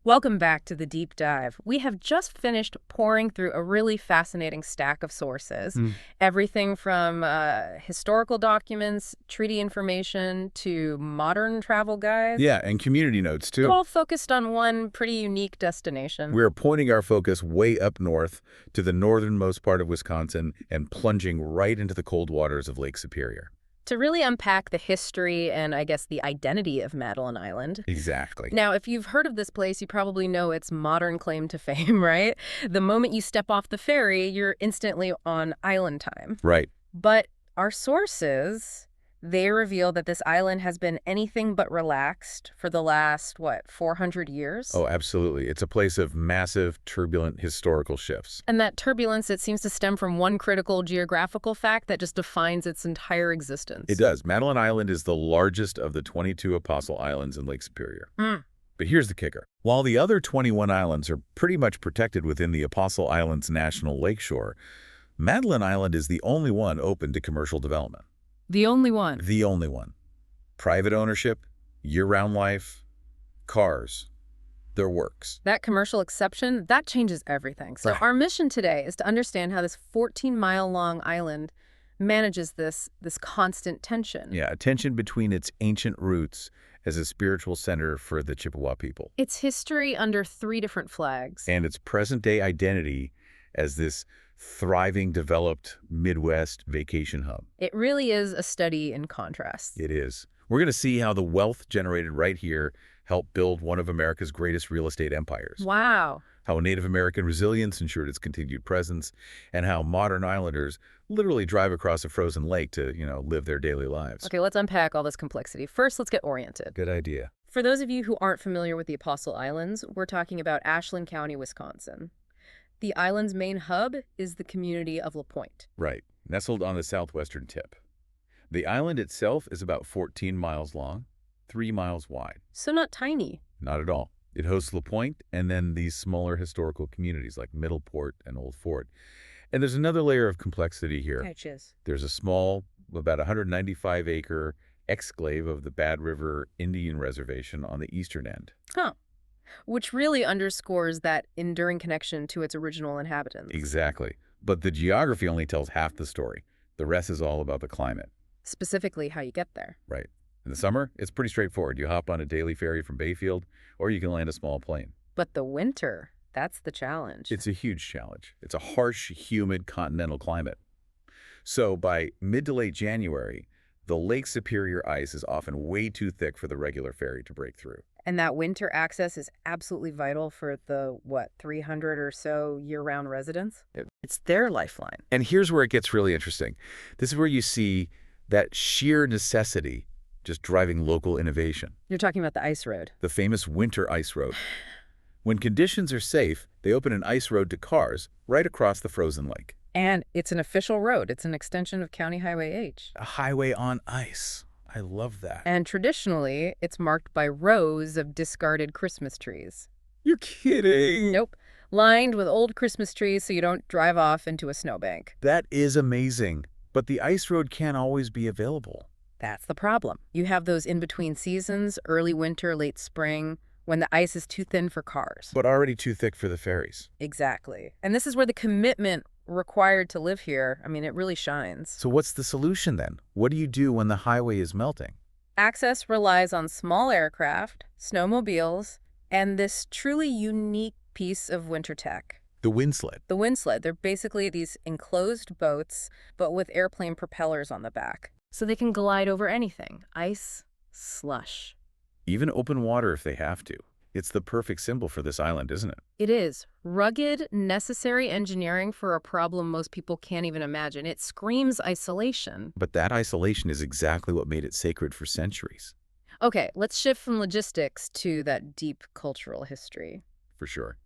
Welcome back to the deep dive. We have just finished pouring through a really fascinating stack of sources. Everything from historical documents, treaty information, to modern travel guides. Yeah, and community notes, too. All focused on one pretty unique destination. We're pointing our focus way up north to the northernmost part of Wisconsin and plunging right into the cold waters of Lake Superior. To really unpack the history and, I guess, the identity of Madeline Island. Exactly. Now, if you've heard of this place, you probably know its modern claim to fame, right? The moment you step off the ferry, you're instantly on island time. Right. But our sources, they reveal that this island has been anything but relaxed for the last, 400 years? Oh, absolutely. It's a place of massive, turbulent historical shifts. And that turbulence, it seems to stem from one critical geographical fact that just defines its entire existence. It does. Madeline Island is the largest of the 22 Apostle Islands in Lake Superior. But here's the kicker. While the other 21 islands are pretty much protected within the Apostle Islands National Lakeshore, Madeline Island is the only one open to commercial development. The only one. The only one. Private ownership, year-round life, cars, their works. That commercial exception, that changes everything. So Right. our mission today is to understand how this 14-mile-long island manages this constant tension. Yeah, a tension between its ancient roots as a spiritual center for the Chippewa people Its history under 3 different flags. and its present-day identity as this thriving, developed Midwest vacation hub. It really is a study in contrast. It is. We're going to see how the wealth generated right here helped build one of America's greatest real estate empires. Wow. How Native American resilience ensured its continued presence, and how modern islanders literally drive across a frozen lake to, live their daily lives. Okay, let's unpack all this complexity. First, let's get oriented. Good idea. For those of you who aren't familiar with the Apostle Islands, we're talking about Ashland County, Wisconsin. The island's main hub is the community of La Pointe. Right. Nestled on the southwestern tip. The island itself is about 14 miles long, 3 miles wide. So not tiny. Not at all. It hosts La Pointe and then these smaller historical communities like Middleport and Old Fort. And there's another layer of complexity here. Catches. There's a small, about 195-acre exclave of the Bad River Indian Reservation on the eastern end. Which really underscores that enduring connection to its original inhabitants. Exactly. But the geography only tells half the story. The rest is all about the climate. Specifically how you get there. Right. In the summer, it's pretty straightforward. You hop on a daily ferry from Bayfield, or you can land a small plane. But the winter, that's the challenge. It's a huge challenge. It's a harsh, humid continental climate. So by mid to late January, the Lake Superior ice is often way too thick for the regular ferry to break through. And that winter access is absolutely vital for the, 300 or so year-round residents? It's their lifeline. And here's where it gets really interesting. This is where you see that sheer necessity just driving local innovation. You're talking about the ice road. The famous winter ice road. When conditions are safe, they open an ice road to cars right across the frozen lake. And it's an official road. It's an extension of County Highway H. A highway on ice. I love that. And traditionally, it's marked by rows of discarded Christmas trees. You're kidding. Nope. Lined with old Christmas trees so you don't drive off into a snowbank. That is amazing. But the ice road can't always be available. That's the problem. You have those in-between seasons, early winter, late spring, when the ice is too thin for cars. But already too thick for the ferries. Exactly. And this is where the commitment required to live here, it really shines. So what's the solution then? What do you do when the highway is melting? Access relies on small aircraft, snowmobiles, and this truly unique piece of winter tech. The wind sled. The wind sled. They're basically these enclosed boats, but with airplane propellers on the back. So they can glide over anything. Ice, slush. Even open water if they have to. It's the perfect symbol for this island, isn't it? It is. Rugged, necessary engineering for a problem most people can't even imagine. It screams isolation. But that isolation is exactly what made it sacred for centuries. Okay, let's shift from logistics to that deep cultural history. For sure.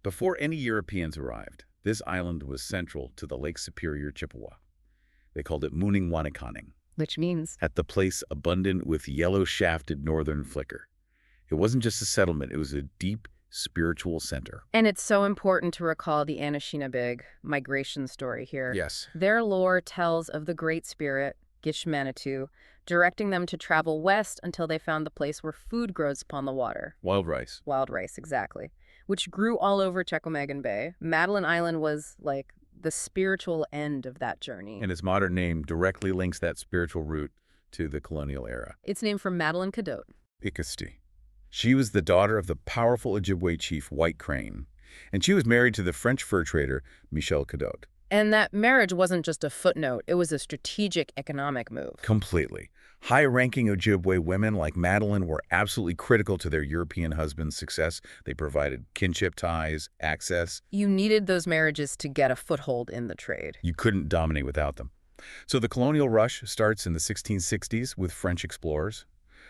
Before any Europeans arrived, this island was central to the Lake Superior Chippewa. They called it Mooning-Wanakaning. Which means? At the place abundant with yellow-shafted northern flicker. It wasn't just a settlement, it was a deep spiritual center. And it's so important to recall the Anishinabeg migration story here. Yes. Their lore tells of the Great Spirit Gishmanitu, directing them to travel west until they found the place where food grows upon the water. Wild rice. Wild rice, exactly. Which grew all over Chequamegon Bay. Madeline Island was, like, the spiritual end of that journey. And its modern name directly links that spiritual root to the colonial era. It's named for Madeline Cadot. Icasti. She was the daughter of the powerful Ojibwe chief White Crane, and she was married to the French fur trader Michel Cadot. And that marriage wasn't just a footnote, it was a strategic economic move. Completely. High-ranking Ojibwe women like Madeline were absolutely critical to their European husband's success. They provided kinship ties, access. You needed those marriages to get a foothold in the trade. You couldn't dominate without them. So the colonial rush starts in the 1660s with French explorers.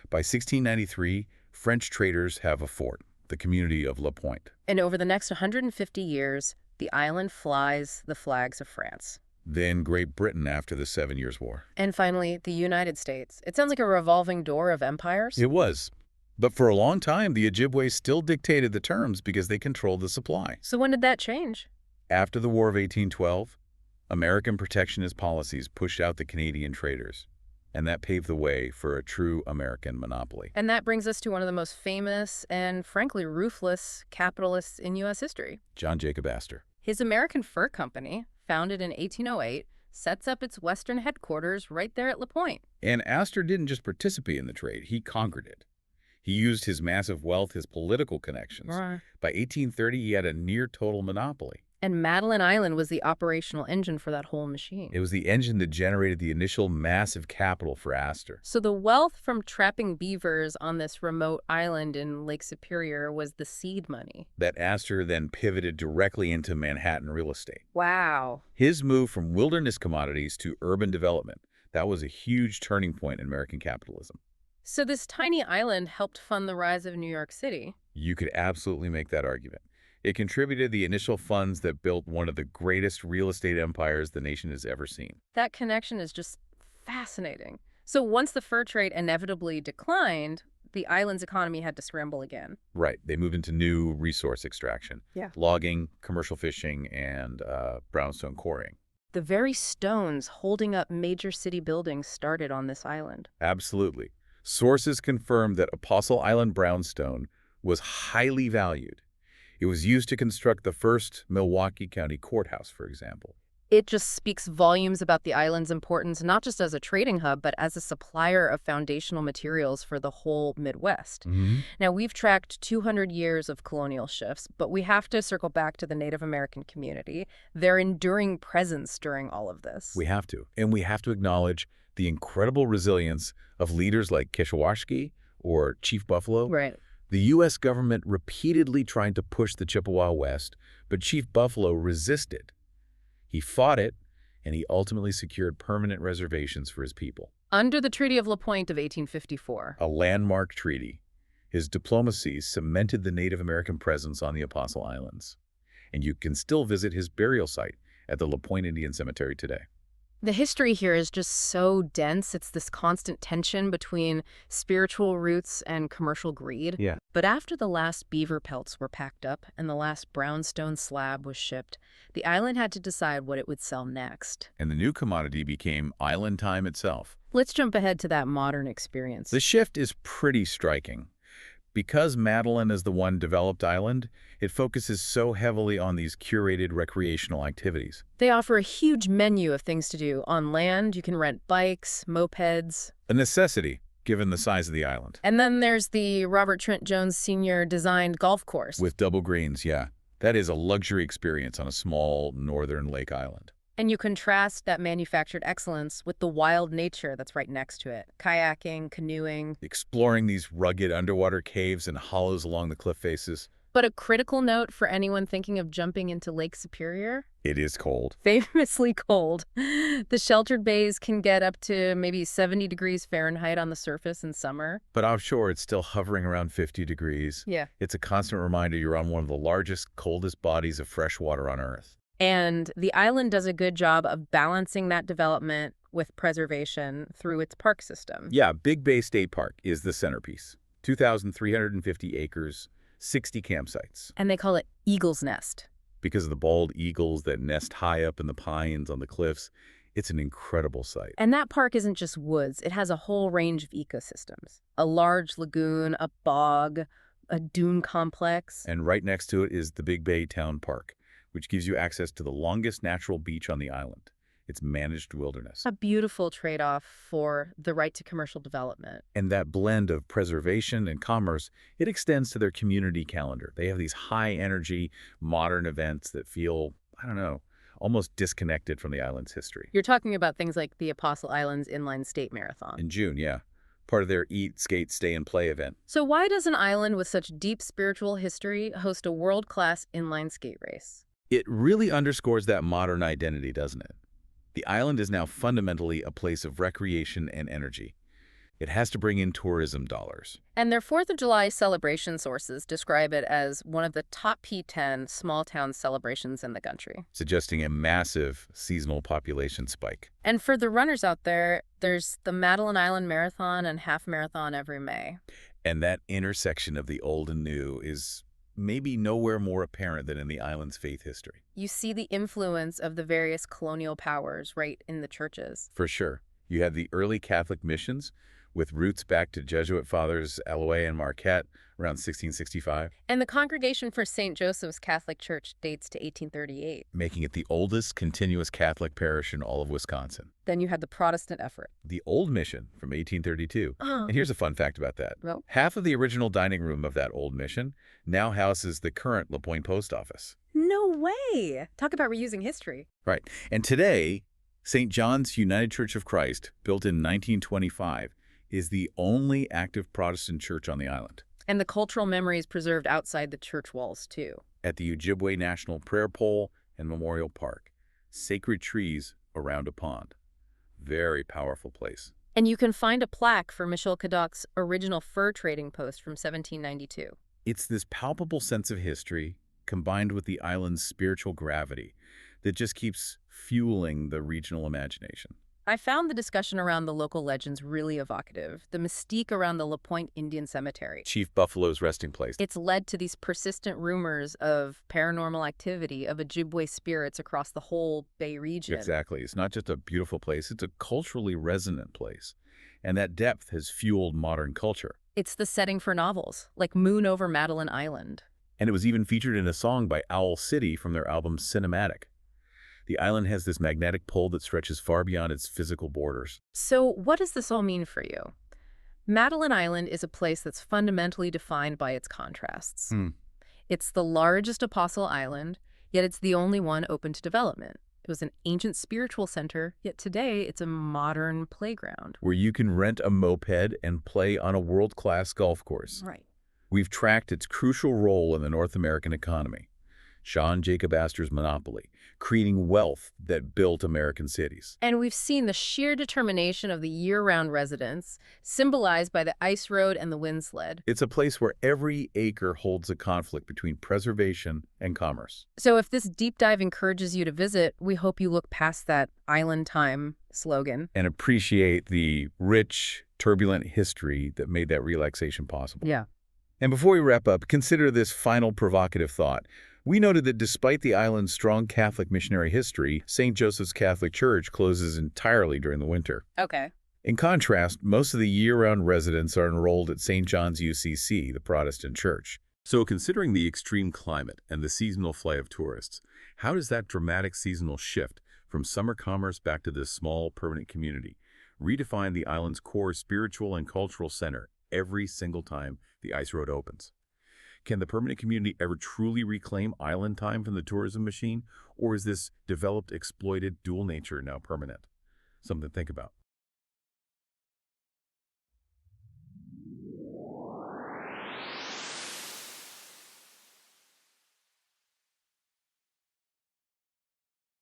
By 1693, French traders have a fort, the community of La Pointe. And over the next 150 years, the island flies the flags of France. Then Great Britain after the 7 Years' War. And finally, the United States. It sounds like a revolving door of empires. It was. But for a long time, the Ojibwe still dictated the terms because they controlled the supply. So when did that change? After the War of 1812, American protectionist policies pushed out the Canadian traders, and that paved the way for a true American monopoly. And that brings us to one of the most famous and, frankly, ruthless capitalists in U.S. history. John Jacob Astor. His American Fur Company, founded in 1808, sets up its western headquarters right there at La Pointe. And Astor didn't just participate in the trade, he conquered it. He used his massive wealth, his political connections. Right. By 1830, he had a near-total monopoly. And Madeline Island was the operational engine for that whole machine. It was the engine that generated the initial massive capital for Astor. So the wealth from trapping beavers on this remote island in Lake Superior was the seed money. That Astor then pivoted directly into Manhattan real estate. Wow. His move from wilderness commodities to urban development, that was a huge turning point in American capitalism. So this tiny island helped fund the rise of New York City. You could absolutely make that argument. It contributed the initial funds that built one of the greatest real estate empires the nation has ever seen. That connection is just fascinating. So once the fur trade inevitably declined, the island's economy had to scramble again. Right. They moved into new resource extraction. Yeah. Logging, commercial fishing, and brownstone quarrying. The very stones holding up major city buildings started on this island. Absolutely. Sources confirm that Apostle Island brownstone was highly valued. It was used to construct the first Milwaukee County courthouse, for example. It just speaks volumes about the island's importance, not just as a trading hub, but as a supplier of foundational materials for the whole Midwest. Now, we've tracked 200 years of colonial shifts, but we have to circle back to the Native American community, their enduring presence during all of this. We have to. And we have to acknowledge the incredible resilience of leaders like Kishwaukee or Chief Buffalo. Right. The U.S. government repeatedly tried to push the Chippewa west, but Chief Buffalo resisted. He fought it, and he ultimately secured permanent reservations for his people. Under the Treaty of La Pointe of 1854. A landmark treaty. His diplomacy cemented the Native American presence on the Apostle Islands. And you can still visit his burial site at the La Pointe Indian Cemetery today. The history here is just so dense. It's this constant tension between spiritual roots and commercial greed. Yeah. But after the last beaver pelts were packed up and the last brownstone slab was shipped, the island had to decide what it would sell next. And the new commodity became island time itself. Let's jump ahead to that modern experience. The shift is pretty striking. Because Madeline is the one developed island, it focuses so heavily on these curated recreational activities. They offer a huge menu of things to do. On land, you can rent bikes, mopeds. A necessity, given the size of the island. And then there's the Robert Trent Jones Sr. designed golf course. With double greens, yeah. That is a luxury experience on a small northern lake island. And you contrast that manufactured excellence with the wild nature that's right next to it. Kayaking, canoeing. Exploring these rugged underwater caves and hollows along the cliff faces. But a critical note for anyone thinking of jumping into Lake Superior? It is cold. Famously cold. The sheltered bays can get up to maybe 70 degrees Fahrenheit on the surface in summer. But offshore, it's still hovering around 50 degrees. Yeah. It's a constant reminder you're on one of the largest, coldest bodies of fresh water on Earth. And the island does a good job of balancing that development with preservation through its park system. Yeah, Big Bay State Park is the centerpiece. 2,350 acres, 60 campsites. And they call it Eagle's Nest. Because of the bald eagles that nest high up in the pines on the cliffs, It's an incredible sight. And that park isn't just woods. It has a whole range of ecosystems. A large lagoon, a bog, a dune complex. And right next to it is the Big Bay Town Park, which gives you access to the longest natural beach on the island. It's managed wilderness. A beautiful trade-off for the right to commercial development. And that blend of preservation and commerce, it extends to their community calendar. They have these high-energy, modern events that feel, I don't know, almost disconnected from the island's history. You're talking about things like the Apostle Islands Inline Skate Marathon. In June, yeah. Part of their Eat, Skate, Stay, and Play event. So why does an island with such deep spiritual history host a world-class inline skate race? It really underscores that modern identity, doesn't it? The island is now fundamentally a place of recreation and energy. It has to bring in tourism dollars. And their 4th of July celebration sources describe it as one of the top P10 small-town celebrations in the country, Suggesting a massive seasonal population spike. And for the runners out there, there's the Madeline Island Marathon and half marathon every May. And that intersection of the old and new is maybe nowhere more apparent than in the island's faith history. You see the influence of the various colonial powers right in the churches. For sure. You have the early Catholic missions, with roots back to Jesuit fathers Eloy and Marquette around 1665. And the Congregation for St. Joseph's Catholic Church dates to 1838. Making it the oldest continuous Catholic parish in all of Wisconsin. Then you had the Protestant effort. The Old Mission from 1832. And here's a fun fact about that. Well, Half of the original dining room of that Old Mission now houses the current La Pointe Post Office. no way. Talk about reusing history. Right. And today, St. John's United Church of Christ, built in 1925, is the only active Protestant church on the island. And the cultural memories preserved outside the church walls, too. At the Ojibwe National Prayer Pole and Memorial Park, sacred trees around a pond. Very powerful place. And you can find a plaque for Michel Cadoc's original fur trading post from 1792. It's this palpable sense of history, combined with the island's spiritual gravity, that just keeps fueling the regional imagination. I found the discussion around the local legends really evocative. The mystique around the La Pointe Indian Cemetery. Chief Buffalo's resting place. It's led to these persistent rumors of paranormal activity, of Ojibwe spirits across the whole Bay region. Exactly. It's not just a beautiful place, it's a culturally resonant place. And that depth has fueled modern culture. It's the setting for novels, like Moon over Madeline Island. And it was even featured in a song by Owl City from their album Cinematic. The island has this magnetic pull that stretches far beyond its physical borders. So what does this all mean for you? Madeline Island is a place that's fundamentally defined by its contrasts. It's the largest Apostle Island, yet it's the only one open to development. It was an ancient spiritual center, yet today it's a modern playground. Where you can rent a moped and play on a world-class golf course. Right. We've tracked its crucial role in the North American economy. Sean Jacob Astor's monopoly, creating wealth that built American cities. And we've seen the sheer determination of the year-round residents, symbolized by the ice road and the wind sled. It's a place where every acre holds a conflict between preservation and commerce. So if this deep dive encourages you to visit, we hope you look past that island time slogan. And appreciate the rich, turbulent history that made that relaxation possible. Yeah. And before we wrap up, consider this final provocative thought. We noted that despite the island's strong Catholic missionary history, St. Joseph's Catholic Church closes entirely during the winter. Okay. In contrast, most of the year-round residents are enrolled at St. John's UCC, the Protestant church. So considering the extreme climate and the seasonal flight of tourists, how does that dramatic seasonal shift from summer commerce back to this small, permanent community redefine the island's core spiritual and cultural center every single time the ice road opens? Can the permanent community ever truly reclaim island time from the tourism machine, or is this developed, exploited dual nature now permanent? Something to think about.